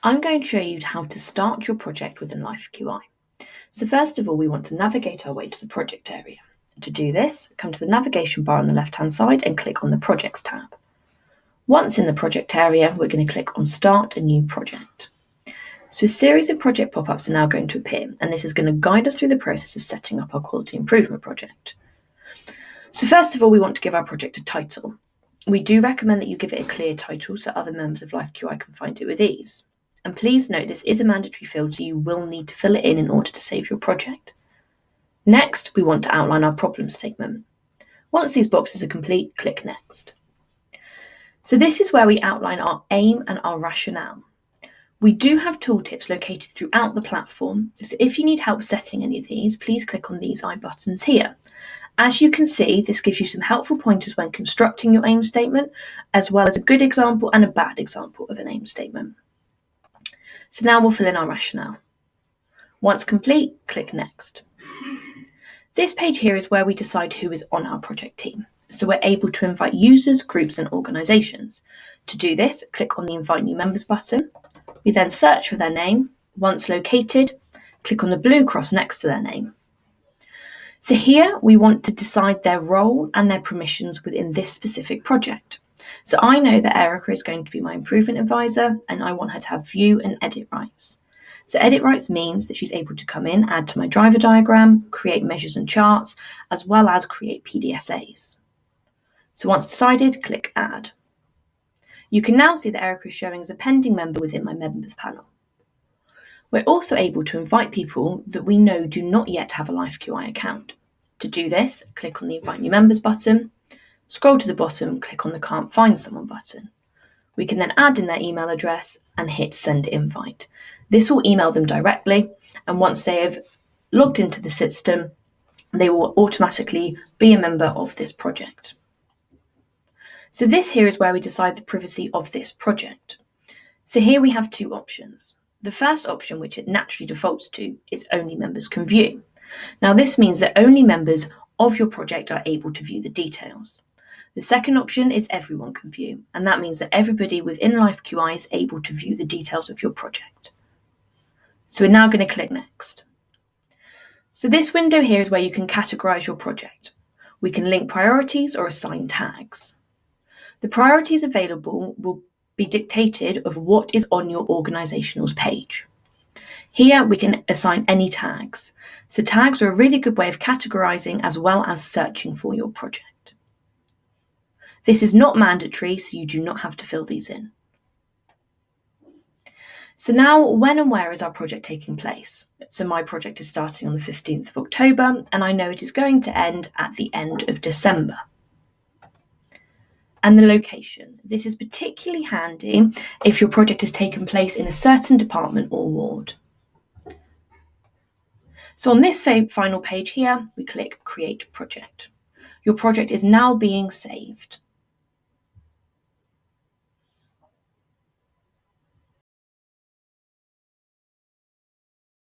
I'm going to show you how to start your project within LifeQI. So first of all, we want to navigate our way to the project area. To do this, come to the navigation bar on the left-hand side and click on the Projects tab. Once in the project area, we're going to click on Start a New Project. So a series of project pop-ups are now going to appear, and this is going to guide us through the process of setting up our quality improvement project. So first of all, we want to give our project a title. We do recommend that you give it a clear title so other members of LifeQI can find it with ease. And please note this is a mandatory field, so you will need to fill it in order to save your project. Next, we want to outline our problem statement. Once these boxes are complete, click Next. So this is where we outline our aim and our rationale. We do have tooltips located throughout the platform, so if you need help setting any of these, please click on these I buttons here. As you can see, this gives you some helpful pointers when constructing your aim statement, as well as a good example and a bad example of an aim statement. So now we'll fill in our rationale. Once complete, click Next. This page here is where we decide who is on our project team. So we're able to invite users, groups, and organisations. To do this, click on the Invite New Members button. We then search for their name. Once located, click on the blue cross next to their name. So here we want to decide their role and their permissions within this specific project. So I know that Erica is going to be my improvement advisor, and I want her to have view and edit rights. So edit rights means that she's able to come in, add to my driver diagram, create measures and charts, as well as create PDSAs. So once decided, click Add. You can now see that Erica is showing as a pending member within my members panel. We're also able to invite people that we know do not yet have a LifeQI account. To do this, click on the Invite New Members button, scroll to the bottom, click on the Can't Find Someone button. We can then add in their email address and hit Send Invite. This will email them directly, and once they have logged into the system, they will automatically be a member of this project. So this here is where we decide the privacy of this project. So here we have two options. The first option, which it naturally defaults to, is only members can view. Now this means that only members of your project are able to view the details. The second option is everyone can view, and that means that everybody within LifeQI is able to view the details of your project. So we're now going to click Next. So this window here is where you can categorize your project. We can link priorities or assign tags. The priorities available will be dictated of what is on your organisational's page. Here we can assign any tags. So tags are a really good way of categorising as well as searching for your project. This is not mandatory, so you do not have to fill these in. So now, when and where is our project taking place? So my project is starting on the 15th of October, and I know it is going to end at the end of December. And the location. This is particularly handy if your project has taken place in a certain department or ward. So on this final page here, we click Create Project. Your project is now being saved.